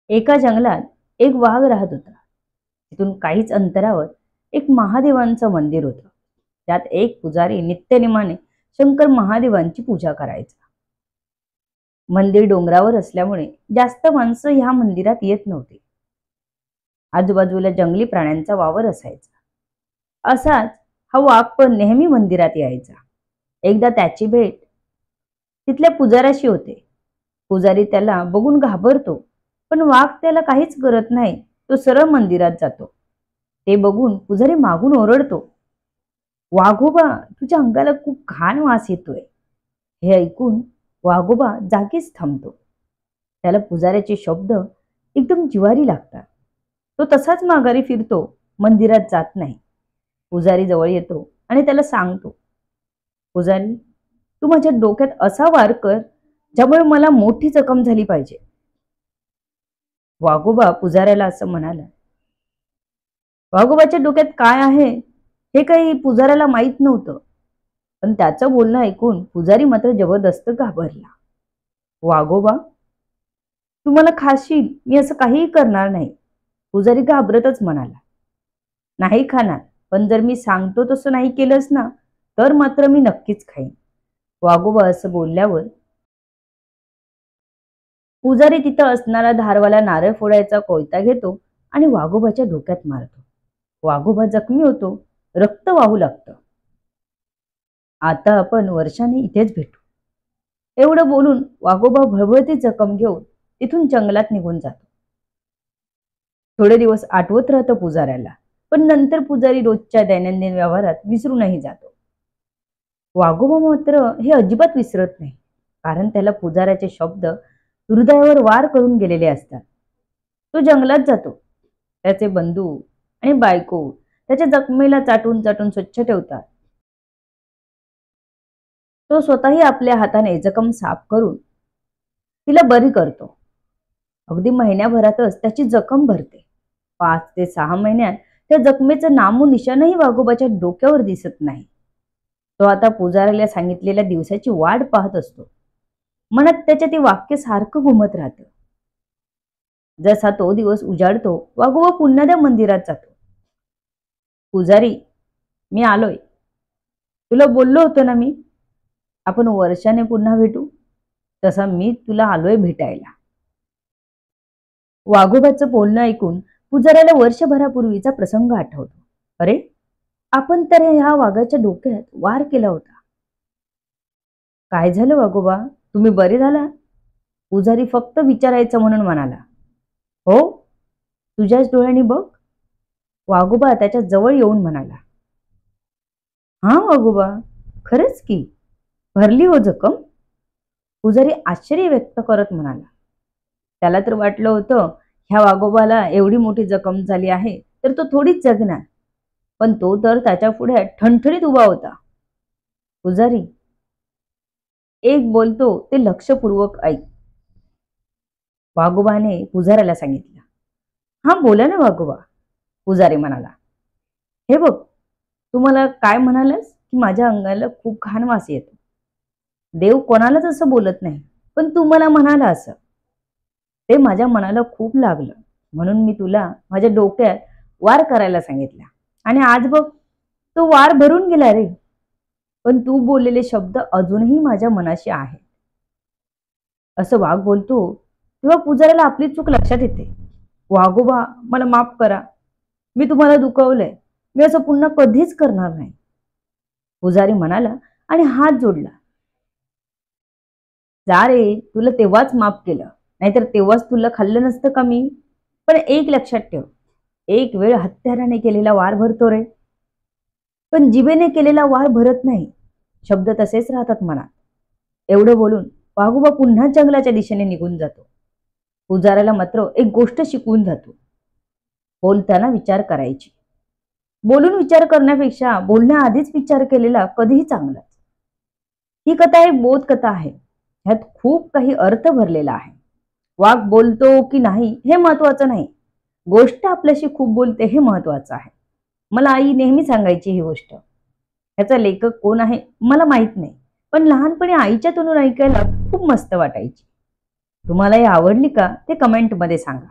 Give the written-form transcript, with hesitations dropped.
एका जंगलात एक वाघ राहत होता. तिथून काहीच अंतरावर एक महादेवांचं मंदिर होतं. त्यात एक पुजारी नित्यनेमाने शंकर महादेवांची पूजा करायचा. मंदिर डोंगरावर असल्यामुळे जास्त माणसं ह्या मंदिरात येत नव्हती. आजूबाजूला जंगली प्राण्यांचा वावर असायचा. असाच हा वाघ पण नेहमी मंदिरात यायचा. एकदा त्याची भेट तिथल्या पुजाऱ्याशी होते. पुजारी त्याला बघून घाबरतो, पण वाघ त्याला काहीच करत नाही. तो सरळ मंदिरात जातो. ते बघून पुजारी मागून ओरडतो, "वाघोबा, तुझ्या अंगाला खूप घाण वास येतोय." हे ऐकून वाघोबा जागीच थांबतो. त्याला पुजाऱ्याचे शब्द एकदम जिव्हारी लागतात. तो तसाच माघारी फिरतो, मंदिरात जात नाही. पुजारी जवळ येतो आणि त्याला सांगतो, "पुजारी, तू माझ्या डोक्यात असा वार कर ज्यामुळे मला मोठी जखम झाली पाहिजे." वाघोबा पुजाऱ्याला असं म्हणाला. वाघोबाच्या डोक्यात काय आहे हे काही पुजाऱ्याला माहित नव्हतं, पण त्याचं बोलणं ऐकून पुजारी मात्र जबरदस्त घाबरला. "वाघोबा, तू मला खाशील, मी असं काहीही करणार नाही." पुजारी घाबरतच म्हणाला, "नाही खाणार, पण जर मी सांगतो तसं नाही केलंस ना, तर मात्र मी नक्कीच खाईन." वाघोबा असं बोलल्यावर पुजारी तिथं असणारा धारवाला नारळ फोडायचा कोयता घेतो आणि वाघोबाच्या डोक्यात मारतो. वाघोबा जखमी होतो, रक्त वाहू लागतं. "आता आपण वर्षाने इथेच भेटू." एवढं बोलून वाघोबा भळभळती जखम घेऊन तिथून जंगलात निघून जातो. थोडे दिवस आठवत राहतं पुजाऱ्याला, पण नंतर पुजारी रोजच्या दैनंदिन व्यवहारात विसरूनही जातो. वाघोबा मात्र हे अजिबात विसरत नाही, कारण त्याला पुजाऱ्याचे शब्द हृदयावर वार करून गेलेले असतात. तो जंगलात जातो. त्याचे बंधू आणि बायको त्याच्या जखमेला चाटून चाटून स्वच्छ ठेवतात. तो स्वतःही आपल्या हाताने जखम साफ करून तिला बरी करतो. अगदी महिन्याभरातच त्याची जखम भरते. 5 ते 6 महिन्यात त्या जखमेचं नामोनिशाणही वाघोबाच्या डोक्यावर दिसत नाही. तो आता पुजाऱ्याला सांगितलेल्या दिवसाची वाट पाहत असतो. मनात त्याच्या ते वाक्य सारखं घुमत राहतं. जसा तो दिवस उजाडतो, वाघोबा पुन्हा त्या मंदिरात जातो. "पुजारी, मी आलोय. तुला बोललो होतो ना मी, आपण वर्षाने पुन्हा भेटू. तसा मी तुला आलोय भेटायला." वाघोबाचं बोलणं ऐकून पुजाऱ्याला वर्षभरापूर्वीचा प्रसंग आठवतो. "अरे, आपण तर ह्या वाघाच्या डोक्यात वार केला होता." "काय झालं वाघोबा, तुम्ही बरे झाला?" पुजारी फक्त विचारायचं म्हणून म्हणाला. "हो, तुझ्याच डोळ्यांनी बघ." वाघोबा त्याच्या जवळ येऊन म्हणाला. "हा वाघोबा, खरंच की, भरली हो जखम." पुजारी आश्चर्य व्यक्त करत म्हणाला. त्याला तर वाटलं होतं ह्या वाघोबाला एवढी मोठी जखम झाली आहे तर तो थोडीच जगणार, पण तो तर त्याच्या पुढे ठणठणीत उभा होता. "पुजारी, एक बोलतो ते लक्षपूर्वक ऐक." वाघोबाने पुजाऱ्याला सांगितलं. "हा, बोला ना वाघोबा." पुजारी म्हणाला. "हे बघ, तू मला काय म्हणालास की माझ्या अंगाला खूप घाण वास येतो. देव कोणालाच असं बोलत नाही, पण तू मला म्हणाला असं. ते माझ्या मनाला खूप लागलं, म्हणून मी तुला माझ्या डोक्यात वार करायला सांगितला. आणि आज बघ, तो वार भरून गेला रे. पण तू बोललेले शब्द अजूनही माझ्या मनाशी आहेत." असं वाघ बोलतो तेव्हा पुजाऱ्याला आपली चूक लक्षात येते. "वाघोबा, मला माफ करा. मी तुम्हाला दुखवलंय. मी असं पुन्हा कधीच करणार नाही." पुजारी म्हणाला आणि हात जोडला. "जा रे, तुला तेव्हाच माफ केलं, नाहीतर तेव्हाच तुला खाल्लं नसतं का मी? पण एक लक्षात ठेव, एक वेळ हत्याराने केलेला वार भरतो रे, पण जिभेने केलेला वार भरत नाही." शब्द तसेच राहतात मनात. एवढं बोलून वाघोबा पुन्हा जंगलाच्या दिशेने निघून जातो. पुजाऱ्याला मात्र एक गोष्ट शिकवून जातो. बोलताना विचार करायची. बोलून विचार करण्यापेक्षा बोलण्याआधीच विचार केलेला कधीही चांगलाच. ही कथा एक बोध कथा आहे. ह्यात खूप काही अर्थ भरलेला आहे. वाघ बोलतो की नाही हे महत्वाचं नाही, गोष्ट आपल्याशी खूप बोलते हे महत्वाचं आहे. मला आई नेहमी सांगायची ही गोष्ट. ह्याचा लेखक कोण आहे मला माहित नाही, पण लहानपणी आईच्या तोंडून ऐकायला खूप मस्त वाटायची. तुम्हाला ही आवडली का ते कमेंटमध्ये सांगा.